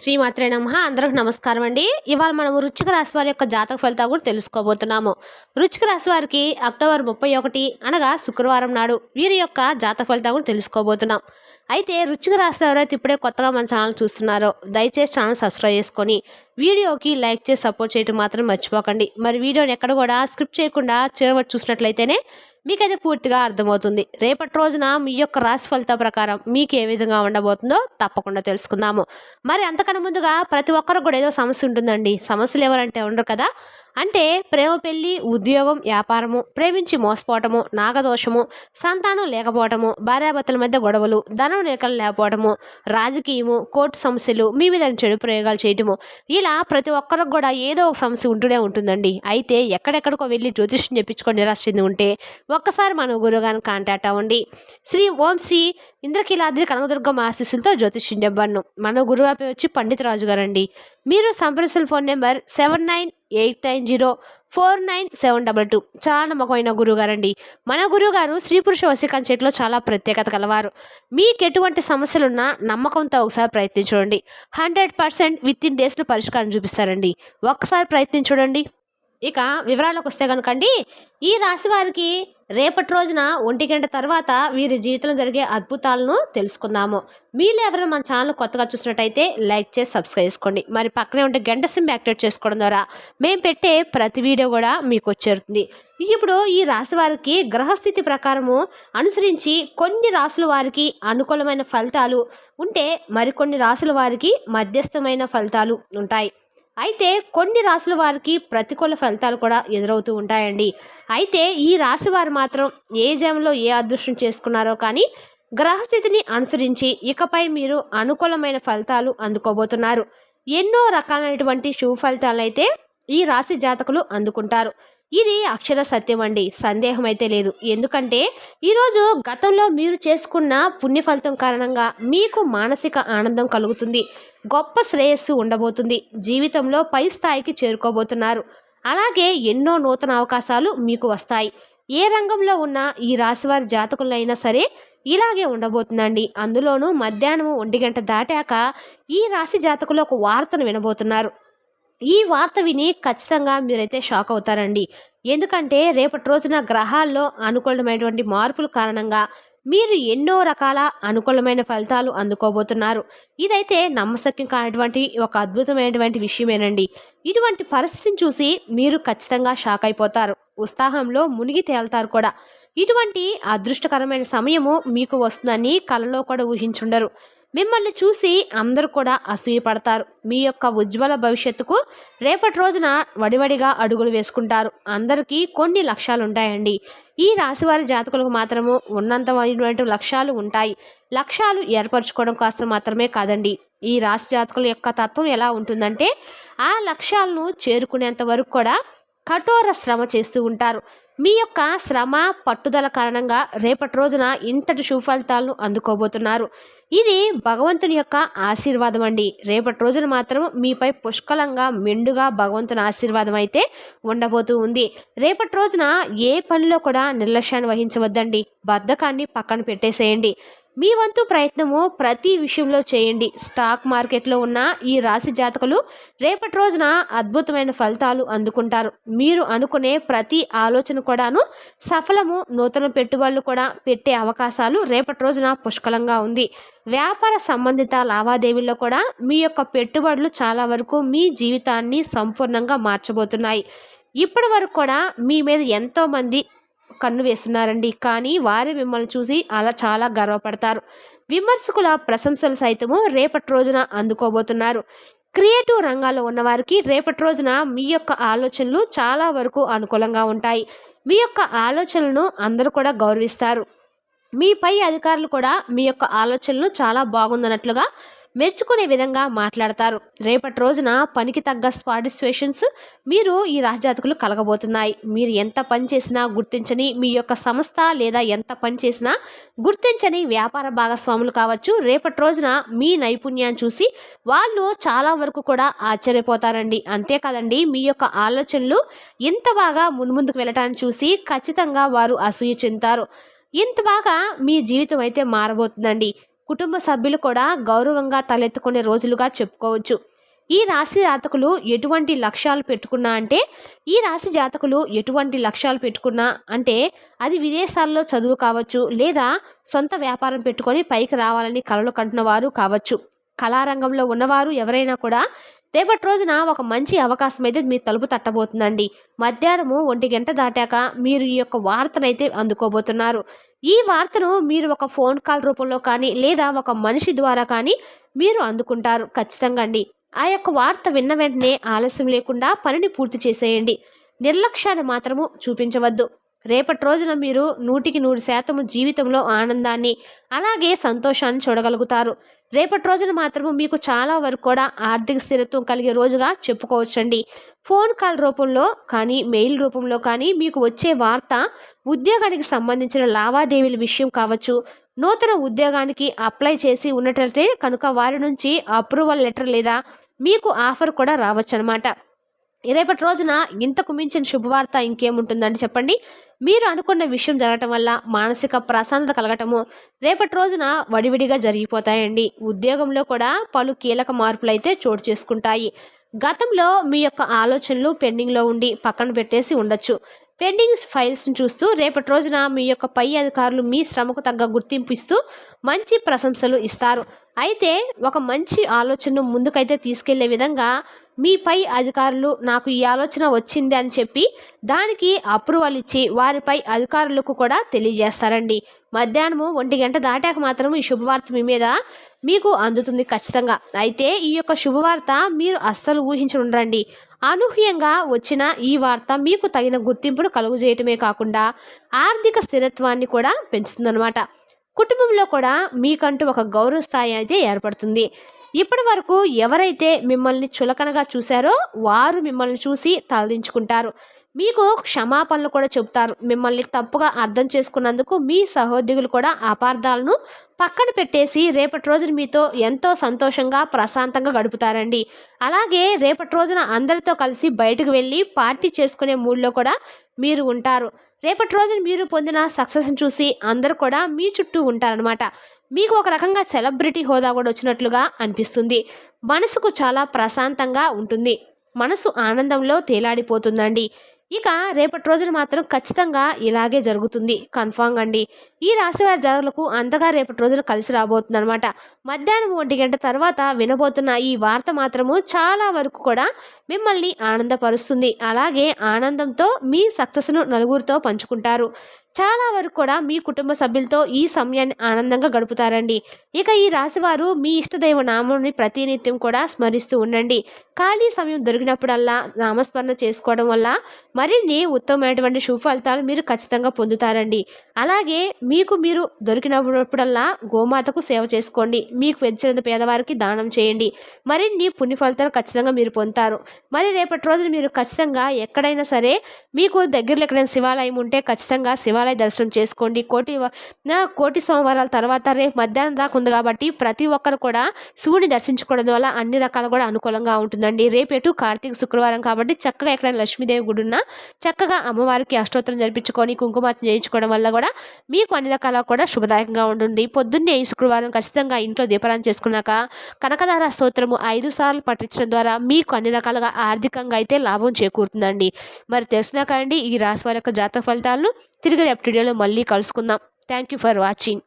శ్రీమాత్రే నమః. అందరికి నమస్కారం అండి. ఇవాళ మనం వృశ్చిక రాశి వారి యొక్క జాతక ఫలితాలు కూడా తెలుసుకోబోతున్నాము. వృశ్చిక రాశి వారికి అక్టోబర్ 31 అనగా శుక్రవారం నాడు వీరి యొక్క జాతక ఫలితాలు కూడా తెలుసుకోబోతున్నాం. అయితే వృశ్చిక రాశిలో ఎవరైతే ఇప్పుడే కొత్తగా మన ఛానల్ చూస్తున్నారో దయచేసి ఛానల్ సబ్స్క్రైబ్ చేసుకొని వీడియోకి లైక్ చేసి సపోర్ట్ చేయడం మాత్రం మర్చిపోకండి. మరి వీడియోని ఎక్కడ కూడా స్క్రిప్ట్ చేయకుండా చివరి చూసినట్లయితేనే మీకైతే పూర్తిగా అర్థమవుతుంది. రేపటి రోజున మీ యొక్క రాశి ఫలితాల ప్రకారం మీకు ఏ విధంగా ఉండబోతుందో తప్పకుండా తెలుసుకుందాము. మరి అంతకన్నా ముందుగా ప్రతి ఒక్కరికి కూడా ఏదో సమస్య ఉంటుందండి. సమస్యలు ఎవరంటే ఉండరు కదా. అంటే ప్రేమ, పెళ్లి, ఉద్యోగం, వ్యాపారము, ప్రేమించి మోసపోవటము, నాగదోషము, సంతానం లేకపోవటము, భార్యాభర్తల మధ్య గొడవలు, ధనం లేకలు లేకపోవటము, రాజకీయము, కోర్టు సమస్యలు, మీ మీద చెడు ప్రయోగాలు చేయటము, ఇలా ప్రతి ఒక్కరికి కూడా ఏదో ఒక సమస్య ఉంటూనే ఉంటుందండి. అయితే ఎక్కడెక్కడికో వెళ్ళి జ్యోతిష్యం చెప్పించుకొని నిరాశ చెంది ఉంటే ఒక్కసారి మన గురువుగారిని కాంటాక్ట్ అవ్వండి. ఓం శ్రీ ఇంద్రకీలాద్రి కనకదుర్గం ఆశీస్సులతో జ్యోతిష్యం చెప్పబడను. మన గురువు పేరు వచ్చి పండిత రాజు గారండి. మీరు సంప్రదించిన ఫోన్ నెంబర్ 7989049722. చాలా నమ్మకమైన గురువు గారండి. మన గురువు గారు స్త్రీ పురుష వశీకరణ చేతిలో చాలా ప్రత్యేకత కలవారు. మీకు ఎటువంటి సమస్యలున్నా నమ్మకంతో ఒకసారి ప్రయత్నించండి. 100% విత్ ఇన్ డేస్లో పరిష్కారం చూపిస్తారండి. ఒక్కసారి ప్రయత్నించండి. ఇక వివరాలకు వస్తే కనుకండి, ఈ రాశి వారికి రేపటి రోజున 1 గంట తర్వాత వీరి జీవితంలో జరిగే అద్భుతాలను తెలుసుకుందాము. మీరు ఎవరైనా మన ఛానల్ కొత్తగా చూసినట్టయితే లైక్ చేసి సబ్స్క్రైబ్ చేసుకోండి. మరి పక్కనే ఉంటే గంట సింబల్ యాక్టివేట్ చేసుకోవడం ద్వారా మేము పెట్టే ప్రతి వీడియో కూడా మీకు వచ్చేరుతుంది. ఇప్పుడు ఈ రాశి వారికి గ్రహస్థితి ప్రకారము అనుసరించి కొన్ని రాసుల వారికి అనుకూలమైన ఫలితాలు ఉంటే మరికొన్ని రాసుల వారికి మధ్యస్థమైన ఫలితాలు ఉంటాయి. అయితే కొన్ని రాసుల వారికి ప్రతికూల ఫలితాలు కూడా ఎదురవుతూ ఉంటాయండి. అయితే ఈ రాశి వారు మాత్రం ఏ జన్మలో ఏ అదృష్టం చేసుకున్నారో కానీ గ్రహస్థితిని అనుసరించి ఇకపై మీరు అనుకూలమైన ఫలితాలు అందుకోబోతున్నారు. ఎన్నో రకాలైనటువంటి శుభ ఫలితాలు అయితే ఈ రాశి జాతకులు అందుకుంటారు. ఇది అక్షర సత్యం అండి, సందేహం అయితే లేదు. ఎందుకంటే ఈరోజు గతంలో మీరు చేసుకున్న పుణ్య ఫలితం కారణంగా మీకు మానసిక ఆనందం కలుగుతుంది. గొప్ప శ్రేయస్సు ఉండబోతుంది. జీవితంలో పై స్థాయికి చేరుకోబోతున్నారు. అలాగే ఎన్నో నూతన అవకాశాలు మీకు వస్తాయి. ఏ రంగంలో ఉన్న ఈ రాశివారి జాతకులైనా సరే ఇలాగే ఉండబోతుందండి. అందులోనూ మధ్యాహ్నం 1 గంట దాటాక ఈ రాశి జాతకులు ఒక వార్తను వినబోతున్నారు. ఈ వార్త విని ఖచ్చితంగా మీరైతే షాక్ అవుతారండి. ఎందుకంటే రేపటి రోజున గ్రహాల్లో అనుకూలమైనటువంటి మార్పుల కారణంగా మీరు ఎన్నో రకాల అనుకూలమైన ఫలితాలు అందుకోబోతున్నారు. ఇదైతే నమ్మశక్యం కానటువంటి ఒక అద్భుతమైనటువంటి విషయమేనండి. ఇటువంటి పరిస్థితిని చూసి మీరు ఖచ్చితంగా షాక్ అయిపోతారు. ఉత్సాహంలో మునిగి తేలుతారు కూడా. ఇటువంటి అదృష్టకరమైన సమయము మీకు వస్తుందని కలలో కూడా ఊహించుండరు. మిమ్మల్ని చూసి అందరూ కూడా అసూయపడతారు. మీ యొక్క ఉజ్వల భవిష్యత్తుకు రేపటి రోజున వడివడిగా అడుగులు వేసుకుంటారు. అందరికీ కొన్ని లక్ష్యాలు ఉంటాయండి. ఈ రాశివారి జాతకులకు మాత్రము ఉన్నంతమైనటువంటి లక్ష్యాలు ఉంటాయి. లక్ష్యాలు ఏర్పరచుకోవడం కోసం మాత్రమే కాదండి. ఈ రాశి జాతకుల యొక్క తత్వం ఎలా ఉంటుందంటే ఆ లక్ష్యాలను చేరుకునేంత వరకు కూడా కఠోర శ్రమ చేస్తూ ఉంటారు. మీ యొక్క శ్రమ పట్టుదల కారణంగా రేపటి రోజున ఇంతటి శుభ ఫలితాలను అందుకోబోతున్నారు. ఇది భగవంతుని యొక్క ఆశీర్వాదం అండి. రేపటి రోజున మాత్రం మీపై పుష్కలంగా మెండుగా భగవంతుని ఆశీర్వాదం అయితే ఉండబోతూ ఉంది. రేపటి రోజున ఏ పనిలో కూడా నిర్లక్ష్యాన్ని వహించవద్దండి. బద్ధకాన్ని పక్కన పెట్టేసేయండి. మీ వంతు ప్రయత్నము ప్రతి విషయంలో చేయండి. స్టాక్ మార్కెట్లో ఉన్న ఈ రాశి జాతకులు రేపటి రోజున అద్భుతమైన ఫలితాలు అందుకుంటారు. మీరు అనుకునే ప్రతి ఆలోచన కూడాను సఫలము. నూతన పెట్టుబడులు కూడా పెట్టే అవకాశాలు రేపటి రోజున పుష్కలంగా ఉంది. వ్యాపార సంబంధిత లావాదేవీల్లో కూడా మీ యొక్క పెట్టుబడులు చాలా వరకు మీ జీవితాన్ని సంపూర్ణంగా మార్చబోతున్నాయి. ఇప్పటి వరకు కూడా మీ మీద ఎంతోమంది కన్ను వేస్తున్నారండి. కానీ వారే మిమ్మల్ని చూసి అలా చాలా గర్వపడతారు. విమర్శకుల ప్రశంసలు సైతము రేపటి రోజున అందుకోబోతున్నారు. క్రియేటివ్ రంగాల్లో ఉన్నవారికి రేపటి రోజున మీ యొక్క ఆలోచనలు చాలా వరకు అనుకూలంగా ఉంటాయి. మీ యొక్క ఆలోచనలను అందరూ కూడా గౌరవిస్తారు. మీ పై అధికారులు కూడా మీ యొక్క ఆలోచనలు చాలా బాగుందన్నట్లుగా మెచ్చుకునే విధంగా మాట్లాడతారు. రేపటి రోజున పనికి తగ్గ సాటిస్ఫాక్షన్స్ మీరు ఈ రాజజాతకులు కలగబోతున్నాయి. మీరు ఎంత పని చేసినా గుర్తించని మీ యొక్క సంస్థ లేదా ఎంత పని చేసినా గుర్తించని వ్యాపార భాగస్వాములు కావచ్చు, రేపటి రోజున మీ నైపుణ్యాన్ని చూసి వాళ్ళు చాలా వరకు కూడా ఆశ్చర్యపోతారండి. అంతేకాదండి, మీ యొక్క ఆలోచనలు ఇంత బాగా మున్ముందుకు వెళ్ళటాన్ని చూసి ఖచ్చితంగా వారు అసూయ చెందుతారు. ఇంత బాగా మీ జీవితం అయితే మారబోతుందండి. కుటుంబ సభ్యులు కూడా గౌరవంగా తలెత్తుకునే రోజులుగా చెప్పుకోవచ్చు. ఈ రాశి జాతకులు ఎటువంటి లక్ష్యాలు పెట్టుకున్నా అంటే ఈ రాశి జాతకులు ఎటువంటి లక్ష్యాలు పెట్టుకున్నా అంటే అది విదేశాల్లో చదువు కావచ్చు, లేదా సొంత వ్యాపారం పెట్టుకొని పైకి రావాలని కలలు కంటున్న వారు కావచ్చు. కళారంగంలో ఉన్నవారు ఎవరైనా కూడా రేపటి రోజున ఒక మంచి అవకాశం అయితే మీ తలుపు తట్టబోతుందండి. మధ్యాహ్నము 1 గంట దాటాక మీరు ఈ యొక్క వార్తనైతే అందుకోబోతున్నారు. ఈ వార్తను మీరు ఒక ఫోన్ కాల్ రూపంలో కానీ, లేదా ఒక మనిషి ద్వారా కానీ మీరు అందుకుంటారు ఖచ్చితంగా అండి. ఆ యొక్క వార్త విన్న వెంటనే ఆలస్యం లేకుండా పనిని పూర్తి చేసేయండి. నిర్లక్ష్యాన్ని మాత్రము చూపించవద్దు. రేపటి రోజున మీరు 100% జీవితంలో ఆనందాన్ని, అలాగే సంతోషాన్ని చూడగలుగుతారు. రేపటి రోజున మాత్రము మీకు చాలా వరకు కూడా ఆర్థిక స్థిరత్వం కలిగే రోజుగా చెప్పుకోవచ్చండి. ఫోన్ కాల్ రూపంలో కానీ, మెయిల్ రూపంలో కానీ మీకు వచ్చే వార్త ఉద్యోగానికి సంబంధించిన లావాదేవీల విషయం కావచ్చు. నూతన ఉద్యోగానికి అప్లై చేసి ఉన్నట్లయితే కనుక వారి నుంచి అప్రూవల్ లెటర్ లేదా మీకు ఆఫర్ కూడా రావచ్చు అనమాట. రేపటి రోజున ఇంతకు మించిన శుభవార్త ఇంకేముంటుందండి చెప్పండి. మీరు అనుకున్న విషయం జరగటం వల్ల మానసిక ప్రశాంతత కలగటము రేపటి రోజున వడివిడిగా జరిగిపోతాయండి. ఉద్యోగంలో కూడా పలు కీలక మార్పులు అయితే చోటు చేసుకుంటాయి. గతంలో మీ యొక్క ఆలోచనలు పెండింగ్లో ఉండి పక్కన పెట్టేసి ఉండొచ్చు. పెండింగ్ ఫైల్స్ని చూస్తూ రేపటి రోజున మీ యొక్క పై అధికారులు మీ శ్రమకు తగ్గ గుర్తింపు ఇస్తూ మంచి ప్రశంసలు ఇస్తారు. అయితే ఒక మంచి ఆలోచనను ముందుకైతే తీసుకెళ్లే విధంగా మీ పై అధికారులు నాకు ఈ ఆలోచన వచ్చింది అని చెప్పి దానికి అప్రూవల్ ఇచ్చి వారిపై అధికారులకు కూడా తెలియజేస్తారండి. మధ్యాహ్నము 1 గంట దాటాక మాత్రం ఈ శుభవార్త మీ మీద మీకు అందుతుంది ఖచ్చితంగా. అయితే ఈ యొక్క శుభవార్త మీరు అస్సలు ఊహించనుండండి. అనూహ్యంగా వచ్చిన ఈ వార్త మీకు తగిన గుర్తింపును కలుగజేయటమే కాకుండా ఆర్థిక స్థిరత్వాన్ని కూడా పెంచుతుందన్నమాట. కుటుంబంలో కూడా మీకంటూ ఒక గౌరవ స్థాయి అయితే ఏర్పడుతుంది. ఇప్పటి వరకు ఎవరైతే మిమ్మల్ని చులకనగా చూశారో వారు మిమ్మల్ని చూసి తలదించుకుంటారు. మీకు క్షమాపణలు కూడా చెబుతారు. మిమ్మల్ని తప్పుగా అర్థం చేసుకున్నందుకు మీ సహోద్యోగులు కూడా అపార్థాలను పక్కన పెట్టేసి రేపటి రోజున మీతో ఎంతో సంతోషంగా ప్రశాంతంగా గడుపుతారండి. అలాగే రేపటి రోజున అందరితో కలిసి బయటకు వెళ్ళి పార్టీ చేసుకునే మూడ్లో కూడా మీరు ఉంటారు. రేపటి రోజున మీరు పొందిన సక్సెస్ని చూసి అందరూ కూడా మీ చుట్టూ ఉంటారనమాట. మీకు ఒక రకంగా సెలబ్రిటీ హోదా కూడా వచ్చినట్లుగా అనిపిస్తుంది. మనసుకు చాలా ప్రశాంతంగా ఉంటుంది. మనసు ఆనందంలో తేలాడిపోతుందండి. ఇక రేపటి రోజున మాత్రం ఖచ్చితంగా ఇలాగే జరుగుతుంది కన్ఫామ్ అండి. ఈ రాశి వారి జాతకులకు అంతగా రేపటి రోజున కలిసి రాబోతుంది అనమాట. మధ్యాహ్నం 1 గంట తర్వాత వినబోతున్న ఈ వార్త మాత్రము చాలా వరకు కూడా మిమ్మల్ని ఆనందపరుస్తుంది. అలాగే ఆనందంతో మీ సక్సెస్ను నలుగురితో పంచుకుంటారు. చాలా వరకు కూడా మీ కుటుంబ సభ్యులతో ఈ సమయాన్ని ఆనందంగా గడుపుతారండి. ఇక ఈ రాశివారు మీ ఇష్టదైవ నామాన్ని ప్రతినిత్యం కూడా స్మరిస్తూ ఉండండి. ఖాళీ సమయం దొరికినప్పుడల్లా నామస్మరణ చేసుకోవడం వల్ల మరిన్ని ఉత్తమమైనటువంటి శుభ ఫలితాలు మీరు ఖచ్చితంగా పొందుతారండి. అలాగే మీకు మీరు దొరికినప్పుడల్లా గోమాతకు సేవ చేసుకోండి. మీకు పెంచినంత పేదవారికి దానం చేయండి. మరిన్ని పుణ్య ఫలితాలు ఖచ్చితంగా మీరు పొందుతారు. మరి రేపటి రోజున మీరు ఖచ్చితంగా ఎక్కడైనా సరే మీకు దగ్గరలో ఎక్కడైనా శివాలయం ఉంటే ఖచ్చితంగా శివాలయ దర్శనం చేసుకోండి. కోటి సోమవారాల తర్వాత రేపు మధ్యాహ్నం దాకా ఉంది కాబట్టి ప్రతి ఒక్కరు కూడా శివుని దర్శించుకోవడం వల్ల అన్ని రకాలు కూడా అనుకూలంగా ఉంటుందండి. రేపు ఎటు కార్తీక శుక్రవారం కాబట్టి చక్కగా ఎక్కడైనా లక్ష్మీదేవి గుడి ఉన్నా చక్కగా అమ్మవారికి అష్టోత్తరం జరిపించుకొని కుంకుమార్చన చేయించుకోవడం వల్ల కూడా మీకు అన్ని రకాల కూడా శుభదాయకంగా ఉంటుంది. పొద్దున్నే ఈ శుక్రవారం ఖచ్చితంగా ఇంట్లో దీపారాధన చేసుకున్నాక కనకదార స్తోత్రము 5 సార్లు పఠించడం ద్వారా మీకు అన్ని రకాలుగా ఆర్థికంగా అయితే లాభం చేకూరుతుందండి. మరి తెలుసునా కండి ఈ రాశి వారి యొక్క జాతక ఫలితాలను తిరిగి రేపటి వీడియోలో మళ్ళీ కలుసుకుందాం. Thank you for watching.